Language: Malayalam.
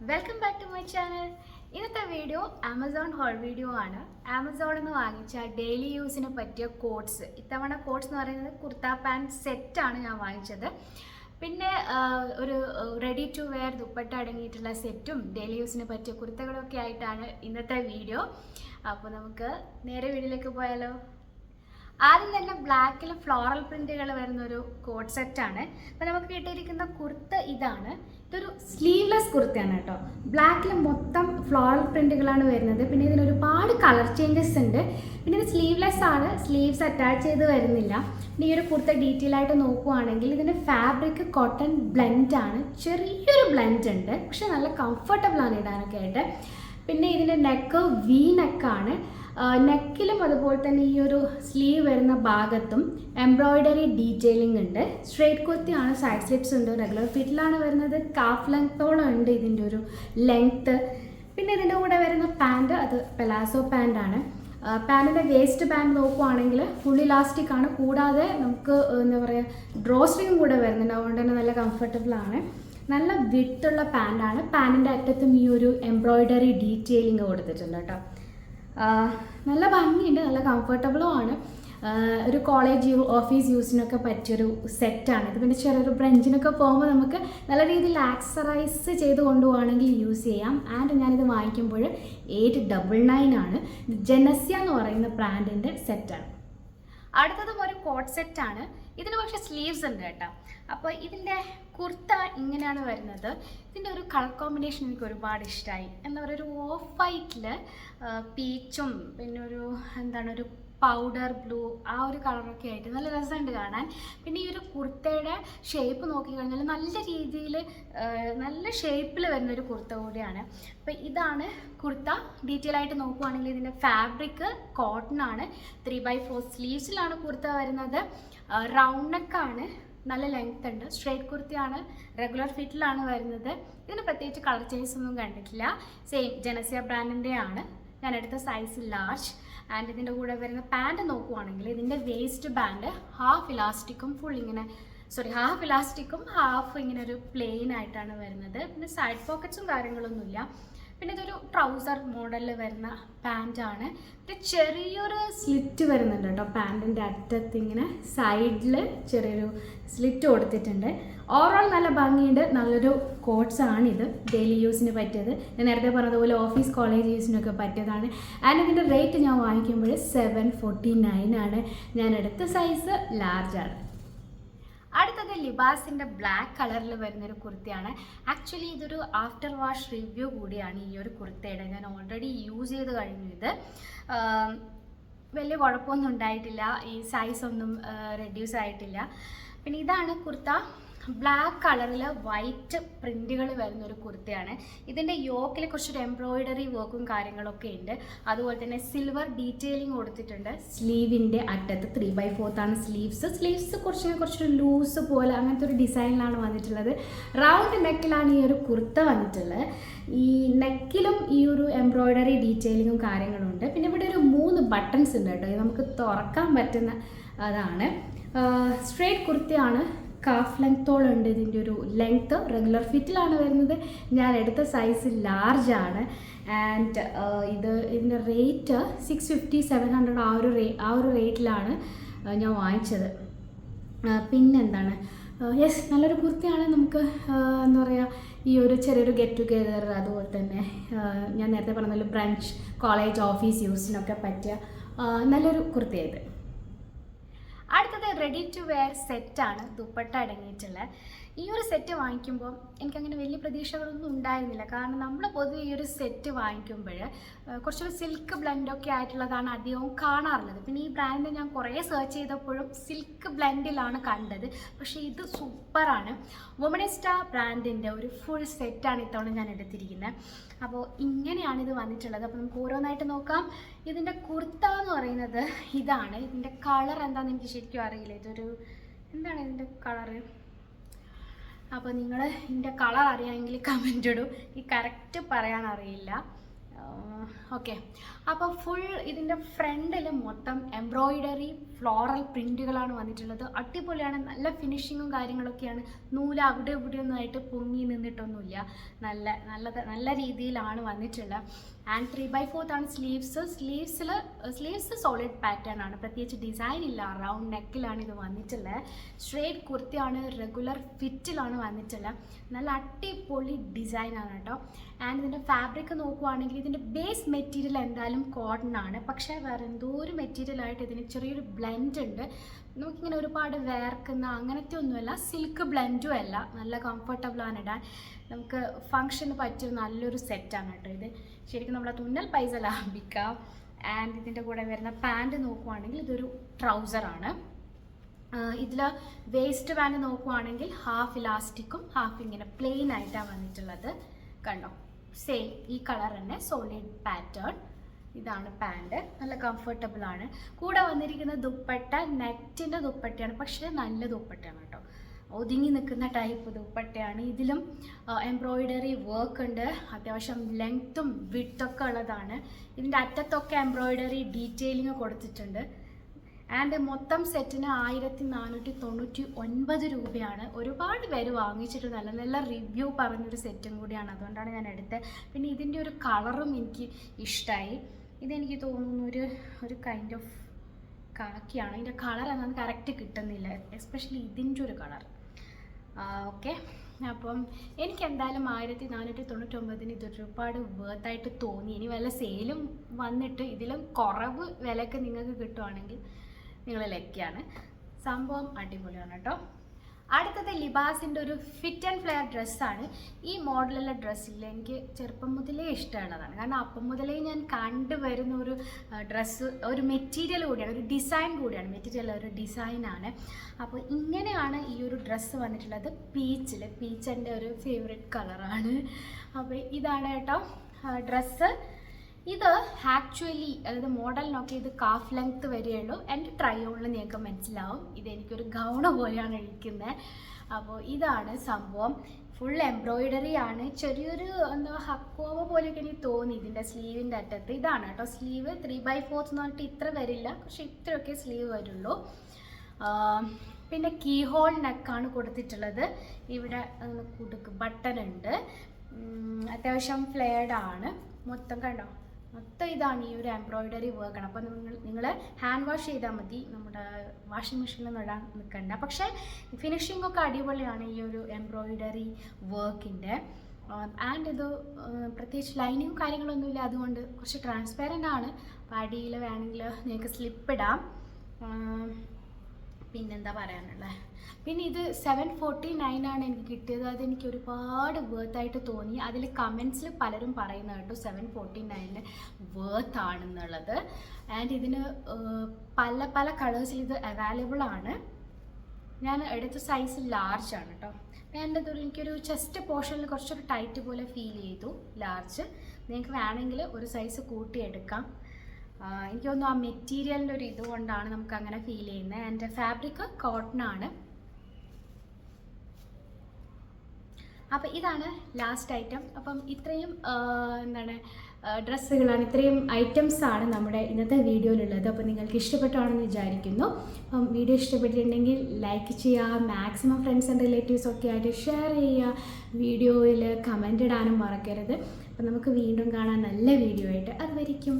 Welcome back to my channel. ഇന്നത്തെ വീഡിയോ ആമസോൺ ഹോൾ വീഡിയോ ആണ്. ആമസോണിൽ നിന്ന് വാങ്ങിച്ച ഡെയിലി യൂസിന് പറ്റിയ കോട്ട്സ്. ഇത്തവണ കോട്ട്സ് എന്ന് പറയുന്നത് കുർത്ത പാൻറ് സെറ്റാണ് ഞാൻ വാങ്ങിച്ചത്. പിന്നെ ഒരു റെഡി ടു വെയർ ദുപ്പട്ട അടങ്ങിയിട്ടുള്ള സെറ്റും ഡെയിലി യൂസിന് പറ്റിയ കുർത്തകളൊക്കെ ആയിട്ടാണ് ഇന്നത്തെ വീഡിയോ. അപ്പോൾ നമുക്ക് നേരെ വീഡിയോയിലേക്ക് പോയാലോ. ആദ്യം തന്നെ ബ്ലാക്കിൽ ഫ്ലോറൽ പ്രിന്റുകൾ വരുന്ന ഒരു കോട്ട് സെറ്റാണ്. അപ്പോൾ നമുക്ക് കിട്ടിയിരിക്കുന്ന കുർത്ത ഇതാണ്. ഇതൊരു സ്ലീവ്ലെസ് കുർത്തയാണ് കേട്ടോ. ബ്ലാക്കിൽ മൊത്തം ഫ്ലോറൽ പ്രിന്റുകളാണ് വരുന്നത്. പിന്നെ ഇതിന് ഒരുപാട് കളർ ചേഞ്ചസ് ഉണ്ട്. പിന്നെ ഇത് സ്ലീവ്ലെസ് ആണ്, സ്ലീവ്സ് അറ്റാച്ച് ചെയ്ത് വരുന്നില്ല. പിന്നെ ഈ ഒരു കുർത്ത ഡീറ്റെയിൽ ആയിട്ട് നോക്കുവാണെങ്കിൽ ഇതിൻ്റെ ഫാബ്രിക് കോട്ടൺ ബ്ലെൻഡ് ആണ്. ചെറിയൊരു ബ്ലെൻഡ് ഉണ്ട്, പക്ഷെ നല്ല കംഫർട്ടബിൾ ആണ് ഇടാനൊക്കെ ആയിട്ട്. പിന്നെ ഇതിൻ്റെ നെക്ക് വി നെക്കാണ്. നെക്കിലും അതുപോലെ തന്നെ ഈ ഒരു സ്ലീവ് വരുന്ന ഭാഗത്തും എംബ്രോയിഡറി ഡീറ്റെയിലിംഗ് ഉണ്ട്. സ്ട്രേറ്റ് കുർത്തിയാണ്, സൈഡ് സ്ലിറ്റ്സ് ഉണ്ട്, റെഗുലർ ഫിറ്റിലാണ് വരുന്നത്. കാഫ് ലെങ്ത്തോളം ഉണ്ട് ഇതിൻ്റെ ഒരു ലെങ്ത്ത്. പിന്നെ ഇതിൻ്റെ കൂടെ വരുന്ന പാൻറ് അത് പെലാസോ പാൻ്റാണ്. പാൻറ്റിൻ്റെ വേസ്റ്റ് ബാൻഡ് നോക്കുവാണെങ്കിൽ ഫുൾ ഇലാസ്റ്റിക് ആണ്. കൂടാതെ നമുക്ക് എന്താ പറയുക ഡ്രോ സ്ട്രിങ്ങും കൂടെ വരുന്നുണ്ട്. അതുകൊണ്ട് തന്നെ നല്ല കംഫർട്ടബിളാണ്. നല്ല വിട്ടുള്ള പാൻറ്റാണ്. പാൻറ്റിൻ്റെ അറ്റത്തും ഈ ഒരു എംബ്രോയിഡറി ഡീറ്റെയിലിംഗ് കൊടുത്തിട്ടുണ്ട് കേട്ടോ. നല്ല ഭംഗിയുണ്ട്, നല്ല കംഫർട്ടബിളും ആണ്. ഒരു കോളേജ് ഓഫീസ് യൂസിനൊക്കെ പറ്റിയൊരു സെറ്റാണ് ഇത്. പിന്നെ ചെറിയൊരു ബ്രഞ്ചിനൊക്കെ പോകുമ്പോൾ നമുക്ക് നല്ല രീതിയിൽ ആക്സറൈസ് ചെയ്ത് കൊണ്ടുപോകുകയാണെങ്കിൽ യൂസ് ചെയ്യാം. ആൻഡ് ഞാനിത് വാങ്ങിക്കുമ്പോൾ 899 ആണ്. ജനസ്യ എന്ന് പറയുന്ന ബ്രാൻഡിൻ്റെ സെറ്റാണ്. അടുത്തതും ഒരു കോട്ട് സെറ്റാണ്. ഇതിന് പക്ഷേ സ്ലീവ്സ് ഉണ്ട് കേട്ടോ. അപ്പോൾ ഇതിൻ്റെ കുർത്ത ഇങ്ങനെയാണ് വരുന്നത്. ഇതിൻ്റെ ഒരു കളർ കോമ്പിനേഷൻ എനിക്ക് ഒരുപാട് ഇഷ്ടമായി. എന്താ പറയുക, ഒരു ഓഫ് വൈറ്റിൽ പീച്ചും പിന്നെ ഒരു ഒരു പൗഡർ ബ്ലൂ ആ ഒരു കളറൊക്കെ ആയിട്ട് നല്ല രസമുണ്ട് കാണാൻ. പിന്നെ ഈ ഒരു കുർത്തയുടെ ഷേപ്പ് നോക്കിക്കഴിഞ്ഞാൽ നല്ല രീതിയിൽ നല്ല ഷേപ്പിൽ വരുന്നൊരു കുർത്ത കൂടിയാണ്. അപ്പോൾ ഇതാണ് കുർത്ത. ഡീറ്റെയിൽ ആയിട്ട് നോക്കുവാണെങ്കിൽ ഇതിൻ്റെ ഫാബ്രിക് കോട്ടൺ ആണ്. 3/4 സ്ലീവ്സിലാണ് കുർത്ത വരുന്നത്. റൗണ്ട് നെക്കാണ്, നല്ല ലെങ്ത് ഉണ്ട്. സ്ട്രേറ്റ് കുർത്തിയാണ്, റെഗുലർ ഫിറ്റിലാണ് വരുന്നത്. ഇതിന് പ്രത്യേകിച്ച് കളർ ചേഞ്ചസ് ഒന്നും കണ്ടിട്ടില്ല. സെയിം ജനസ്യ ബ്രാൻഡിൻ്റെ ആണ്. ഞാൻ എടുത്ത സൈസ് ലാർജ്. ആൻഡ് ഇതിൻ്റെ കൂടെ വരുന്ന പാൻറ് നോക്കുവാണെങ്കിൽ ഇതിൻ്റെ വേസ്റ്റ് ബാൻഡ് ഹാഫ് ഇലാസ്റ്റിക്കും ഹാഫ് ഇലാസ്റ്റിക്കും ഹാഫ് ഇങ്ങനെ ഒരു പ്ലെയിൻ ആയിട്ടാണ് വരുന്നത്. പിന്നെ സൈഡ് പോക്കറ്റ്സും കാര്യങ്ങളൊന്നുമില്ല. പിന്നെ ഇതൊരു ട്രൗസർ മോഡലിൽ വരുന്ന പാൻറ്റാണ്. പിന്നെ ചെറിയൊരു സ്ലിറ്റ് വരുന്നുണ്ട് കേട്ടോ. പാൻറ്റിൻ്റെ അറ്റത്ത് ഇങ്ങനെ സൈഡിൽ ചെറിയൊരു സ്ലിറ്റ് കൊടുത്തിട്ടുണ്ട്. ഓവറോൾ നല്ല ഭംഗിയുണ്ട്. നല്ലൊരു കോട്ട്സാണിത്, ഡെയിലി യൂസിന് പറ്റിയത്. ഞാൻ നേരത്തെ പറഞ്ഞതുപോലെ ഓഫീസ് കോളേജ് യൂസിനൊക്കെ പറ്റിയതാണ്. ആൻഡ് ഇതിൻ്റെ റേറ്റ് ഞാൻ വാങ്ങിക്കുമ്പോൾ 749 ആണ്. ഞാൻ എടുത്ത സൈസ് ലാർജാണ്. അടുത്തത് ലിബാസിൻ്റെ ബ്ലാക്ക് കളറിൽ വരുന്നൊരു കുർത്തയാണ്. ആക്ച്വലി ഇതൊരു ആഫ്റ്റർ വാഷ് റിവ്യൂ കൂടിയാണ് ഈ ഒരു കുർത്തയുടെ. ഞാൻ ഓൾറെഡി യൂസ് ചെയ്ത് കഴിഞ്ഞു. ഇത് വലിയ കുഴപ്പമൊന്നും ഉണ്ടായിട്ടില്ല. ഈ സൈസ് ഒന്നും റെഡ്യൂസ് ആയിട്ടില്ല. പിന്നെ ഇതാണ് കുർത്ത. ബ്ലാക്ക് കളറിൽ വൈറ്റ് പ്രിൻറ്റുകൾ വരുന്നൊരു കുർത്തയാണ്. ഇതിൻ്റെ യോക്കിൽ കുറച്ചൊരു എംബ്രോയിഡറി വർക്കും കാര്യങ്ങളൊക്കെ ഉണ്ട്. അതുപോലെ തന്നെ സിൽവർ ഡീറ്റെയിലിംഗ് കൊടുത്തിട്ടുണ്ട്. സ്ലീവിൻ്റെ അറ്റത്ത് 3/4 ആണ് സ്ലീവ്സ് കുറച്ചൊരു ലൂസ് പോലെ അങ്ങനത്തെ ഒരു ഡിസൈനിലാണ് വന്നിട്ടുള്ളത്. റൗണ്ട് നെക്കിലാണ് ഈ ഒരു കുർത്ത വന്നിട്ടുള്ളത്. ഈ നെക്കിലും ഈ ഒരു എംബ്രോയിഡറി ഡീറ്റെയിലിങ്ങും കാര്യങ്ങളുണ്ട്. പിന്നെ ഇവിടെ ഒരു 3 ബട്ടൺസ് ഉണ്ട് കേട്ടോ. ഇത് നമുക്ക് തുറക്കാൻ പറ്റുന്ന അതാണ്. സ്ട്രേറ്റ് കുർത്തയാണ്. കാഫ് ലെങ്ത്തോളം ഉണ്ട് ഇതിൻ്റെ ഒരു ലെങ്ത്ത്. റെഗുലർ ഫിറ്റിലാണ് വരുന്നത്. ഞാൻ എടുത്ത സൈസ് ലാർജ് ആണ്. ആൻഡ് ഇതിൻ്റെ റേറ്റ് 650-700 ആ ഒരു റേറ്റിലാണ് ഞാൻ വാങ്ങിച്ചത്. പിന്നെന്താണ്, യെസ്, നല്ലൊരു കുർത്തിയാണ്. നമുക്ക് എന്താ പറയുക, ഈ ഒരു ചെറിയൊരു ഗെറ്റ് ടുഗെദർ, അതുപോലെ തന്നെ ഞാൻ നേരത്തെ പറഞ്ഞ ബ്രഞ്ച്, കോളേജ്, ഓഫീസ് യൂസിനൊക്കെ പറ്റിയ നല്ലൊരു കുർത്തിയായത്. അടുത്തത് റെഡി ടു വെയർ സെറ്റാണ്, ദുപ്പട്ട അടങ്ങിയിട്ടുള്ള. ഈ ഒരു സെറ്റ് വാങ്ങിക്കുമ്പോൾ എനിക്കങ്ങനെ വലിയ പ്രതീക്ഷകളൊന്നും ഉണ്ടായിരുന്നില്ല. കാരണം നമ്മൾ പൊതുവെ ഈ ഒരു സെറ്റ് വാങ്ങിക്കുമ്പോൾ കുറച്ചൊരു സിൽക്ക് ബ്ലെൻഡൊക്കെ ആയിട്ടുള്ളതാണ് അധികവും കാണാറുള്ളത്. പിന്നെ ഈ ബ്രാൻഡ് ഞാൻ കുറേ സെർച്ച് ചെയ്തപ്പോഴും സിൽക്ക് ബ്ലെൻഡിലാണ് കണ്ടത്. പക്ഷേ ഇത് സൂപ്പറാണ്. വുമണിസ്റ്റ ബ്രാൻഡിൻ്റെ ഒരു ഫുൾ സെറ്റാണ് ഇത്തവണ ഞാൻ എടുത്തിരിക്കുന്നത്. അപ്പോൾ ഇങ്ങനെയാണ് ഇത് വന്നിട്ടുള്ളത്. അപ്പോൾ നമുക്ക് ഓരോന്നായിട്ട് നോക്കാം. ഇതിൻ്റെ കുർത്ത എന്ന് പറയുന്നത് ഇതാണ്. ഇതിൻ്റെ കളർ എന്താണെന്ന് എനിക്ക് ശരിക്കും അറിയില്ല. എന്താണ് ഇതിൻ്റെ കളറ്? അപ്പോൾ നിങ്ങൾ ഇതിൻ്റെ കളർ അറിയാമെങ്കിൽ കമൻ്റ് ഇടും. ഈ കറക്റ്റ് പറയാൻ അറിയില്ല. ഓക്കെ. അപ്പോൾ ഫുൾ ഇതിൻ്റെ ഫ്രണ്ടിൽ മൊത്തം എംബ്രോയിഡറി ഫ്ലോറൽ പ്രിൻറ്റുകളാണ് വന്നിട്ടുള്ളത്. അടിപൊളിയാണ്, നല്ല ഫിനിഷിങ്ങും കാര്യങ്ങളൊക്കെയാണ്. നൂല് അവിടെ ഇവിടെ ഒന്നുമായിട്ട് പൊങ്ങി നിന്നിട്ടൊന്നുമില്ല, നല്ല രീതിയിലാണ് വന്നിട്ടുള്ളത്. ആൻഡ് 3/4 ആണ് സ്ലീവ്സ് സോളിഡ് പാറ്റേൺ ആണ്, പ്രത്യേകിച്ച് ഡിസൈൻ ഇല്ല. റൗണ്ട് നെക്കിലാണ് ഇത് വന്നിട്ടുള്ളത്. സ്ട്രേറ്റ് കുർത്തിയാണ്, റെഗുലർ ഫിറ്റിലാണ് വന്നിട്ടുള്ളത്. നല്ല അടിപൊളി ഡിസൈനാണ് കേട്ടോ. ആൻഡ് ഇതിൻ്റെ ഫാബ്രിക് നോക്കുവാണെങ്കിൽ ഇതിൻ്റെ ബേസ് മെറ്റീരിയൽ എന്തായാലും കോട്ടൺ ആണ്, പക്ഷേ വേറെ എന്തോ ഒരു മെറ്റീരിയലായിട്ട് ഇതിന് ചെറിയൊരു ബ്ലെൻഡ് ഉണ്ട്. നമുക്കിങ്ങനെ ഒരുപാട് വേർക്കുന്ന അങ്ങനത്തെ ഒന്നുമല്ല, സിൽക്ക് ബ്ലെൻഡും അല്ല, നല്ല കംഫർട്ടബിളാണ് ഇടാൻ. നമുക്ക് ഫങ്ഷന് പറ്റിയ നല്ലൊരു സെറ്റാണ് കേട്ടോ ഇത്. ശരിക്കും നമ്മളെ തുന്നൽ പൈസ ലാഭിക്കാം. ആൻഡ് ഇതിൻ്റെ കൂടെ വരുന്ന പാൻറ് നോക്കുവാണെങ്കിൽ ഇതൊരു ട്രൗസറാണ്. ഇതിൽ വേസ്റ്റ് പാൻറ് നോക്കുവാണെങ്കിൽ ഹാഫ് ഇലാസ്റ്റിക്കും ഹാഫ് ഇങ്ങനെ പ്ലെയിൻ ആയിട്ടാണ് വന്നിട്ടുള്ളത്. കണ്ടോ, സെയിം ഈ കളർ തന്നെ, സോളിഡ് പാറ്റേൺ. ഇതാണ് പാൻറ്, നല്ല കംഫർട്ടബിൾ ആണ്. കൂടെ വന്നിരിക്കുന്ന ദുപ്പട്ട നെറ്റിൻ്റെ ദുപ്പട്ടയാണ്, പക്ഷേ നല്ല ദുപ്പട്ടയാണ് കേട്ടോ, ഒതുങ്ങി നിൽക്കുന്ന ടൈപ്പ് ദുപ്പട്ടയാണ്. ഇതിലും എംബ്രോയിഡറി വർക്ക് ഉണ്ട്, അത്യാവശ്യം ലെങ്ത്തും വിഡ്ത്തൊക്കെ ഉള്ളതാണ്. ഇതിൻ്റെ അറ്റത്തൊക്കെ എംബ്രോയിഡറി ഡീറ്റെയിലിങ് കൊടുത്തിട്ടുണ്ട്. ആൻഡ് മൊത്തം സെറ്റിന് 1499 രൂപയാണ്. ഒരുപാട് പേര് വാങ്ങിച്ചിട്ട് നല്ല നല്ല റിവ്യൂ പറഞ്ഞൊരു സെറ്റും കൂടിയാണ്, അതുകൊണ്ടാണ് ഞാൻ എടുത്തത്. പിന്നെ ഇതിൻ്റെ ഒരു കളറും എനിക്ക് ഇഷ്ടമായി. ഇതെനിക്ക് തോന്നുന്നു ഒരു കൈൻഡ് ഓഫ് കാക്കിയാണ്. ഇതിൻ്റെ കളർ എന്നാണ് കറക്റ്റ് കിട്ടുന്നില്ല, എസ്പെഷ്യലി ഇതിൻ്റെ ഒരു കളർ. ഓക്കെ, അപ്പം എനിക്ക് എന്തായാലും 1499 ഇതൊരുപാട് വേർത്തായിട്ട് തോന്നി. ഇനി വല്ല സെയിലും വന്നിട്ട് ഇതിലും കുറവ് വിലക്ക് നിങ്ങൾക്ക് കിട്ടുവാണെങ്കിൽ നിങ്ങൾ ലക്കിയാണ്. സംഭവം അടിപൊളിയാണ് കേട്ടോ. അടുത്തത് ലിബാസിൻ്റെ ഒരു ഫിറ്റ് ആൻഡ് ഫ്ലെയർ ഡ്രസ്സാണ്. ഈ മോഡലുള്ള ഡ്രസ്സിൽ എനിക്ക് ചെറുപ്പം മുതലേ ഇഷ്ടമുള്ളതാണ്, കാരണം അപ്പം മുതലേ ഞാൻ കണ്ടുവരുന്ന ഒരു ഡ്രസ്സ്, ഒരു മെറ്റീരിയൽ കൂടിയാണ്, ഒരു ഡിസൈൻ കൂടിയാണ്. മെറ്റീരിയൽ ഒരു ഡിസൈനാണ്. അപ്പോൾ ഇങ്ങനെയാണ് ഈ ഒരു ഡ്രസ്സ് വന്നിട്ടുള്ളത്. പീച്ച് എൻ്റെ ഒരു ഫേവറേറ്റ് കളറാണ്. അപ്പോൾ ഇതാണ് കേട്ടോ ഡ്രസ്സ്. ഇത് ആക്ച്വലി അതായത് മോഡൽ നോക്കി ഇത് കാഫ് ലെങ്ത്ത് വരെയുള്ളൂ. എൻ്റെ ട്രൈ ഓണിൽ നിങ്ങൾക്ക് മനസ്സിലാവും ഇതെനിക്കൊരു ഗൗണ് പോലെയാണ് ഇരിക്കുന്നത്. അപ്പോൾ ഇതാണ് സംഭവം. ഫുൾ എംബ്രോയിഡറി ആണ്. ചെറിയൊരു എന്താ ഹക്കോവ പോലെയൊക്കെ എനിക്ക് തോന്നി ഇതിൻ്റെ സ്ലീവിൻ്റെ അറ്റത്ത്. ഇതാണ് കേട്ടോ സ്ലീവ്. 3/4 എന്ന് പറഞ്ഞിട്ട് ഇത്ര വരില്ല, പക്ഷെ ഇത്രയൊക്കെ സ്ലീവ് വരുള്ളൂ. പിന്നെ കീ ഹോൾ നെക്കാണ് കൊടുത്തിട്ടുള്ളത്. ഇവിടെ ബട്ടൺ ഉണ്ട്, അത്യാവശ്യം ഫ്ലെയർഡ് ആണ്. മൊത്തം കണ്ടോ, മൊത്തം ഇതാണ് ഈ ഒരു എംബ്രോയിഡറി വർക്കാണ്. അപ്പോൾ നിങ്ങൾ ഹാൻഡ് വാഷ് ചെയ്താൽ മതി, നമ്മുടെ വാഷിംഗ് മെഷീനിൽ ഇടാൻ നിൽക്കണ്ട. പക്ഷേ ഫിനിഷിംഗ് ഒക്കെ അടിപൊളിയാണ് ഈ ഒരു എംബ്രോയിഡറി വർക്കിൻ്റെ. ആൻഡ് ഇത് പ്രത്യേകിച്ച് ലൈനിങ്ങും കാര്യങ്ങളൊന്നുമില്ല, അതുകൊണ്ട് കുറച്ച് ട്രാൻസ്പെറൻ്റ് ആണ്. അപ്പോൾ അടിയിൽ വേണമെങ്കിൽ നിങ്ങൾക്ക് സ്ലിപ്പ് ഇടാം. പിന്നെന്താ പറയാനുള്ളത്, പിന്നെ ഇത് 749 ആണ് എനിക്ക് കിട്ടിയത്. അതെനിക്ക് ഒരുപാട് വേർത്തായിട്ട് തോന്നി. അതിൽ കമൻസിൽ പലരും പറയുന്നത് കേട്ടോ 749 വേർത്ത് ആണെന്നുള്ളത്. ആൻഡ് ഇതിന് പല കളേഴ്സിൽ ഇത് അവൈലബിൾ ആണ്. ഞാൻ എടുത്ത സൈസ് ലാർജ് ആണ് കേട്ടോ. എൻ്റെ എനിക്കൊരു ചെസ്റ്റ് പോർഷനിൽ കുറച്ചൊരു ടൈറ്റ് പോലെ ഫീൽ ചെയ്തു, ലാർജ്. നിങ്ങൾക്ക് വേണമെങ്കിൽ ഒരു സൈസ് കൂട്ടിയെടുക്കാം. എനിക്ക് തോന്നുന്നു ആ മെറ്റീരിയലിൻ്റെ ഒരു ഇതുകൊണ്ടാണ് നമുക്ക് അങ്ങനെ ഫീൽ ചെയ്യുന്നത്. എൻ്റെ ഫാബ്രിക് കോട്ടൺ ആണ്. അപ്പോൾ ഇതാണ് ലാസ്റ്റ് ഐറ്റം. അപ്പം ഇത്രയും ഡ്രസ്സുകളാണ്, ഇത്രയും ഐറ്റംസാണ് നമ്മുടെ ഇന്നത്തെ വീഡിയോയിലുള്ളത്. അപ്പോൾ നിങ്ങൾക്ക് ഇഷ്ടപ്പെട്ടാണെന്ന് വിചാരിക്കുന്നു. അപ്പം വീഡിയോ ഇഷ്ടപ്പെട്ടിട്ടുണ്ടെങ്കിൽ ലൈക്ക് ചെയ്യുക, മാക്സിമം ഫ്രണ്ട്സ് ആൻഡ് റിലേറ്റീവ്സൊക്കെ ആയിട്ട് ഷെയർ ചെയ്യുക. വീഡിയോയിൽ കമൻ്റ് ഇടാനും മറക്കരുത്. അപ്പം നമുക്ക് വീണ്ടും കാണാൻ നല്ല വീഡിയോ ആയിട്ട്. അതുവരെയ്ക്കും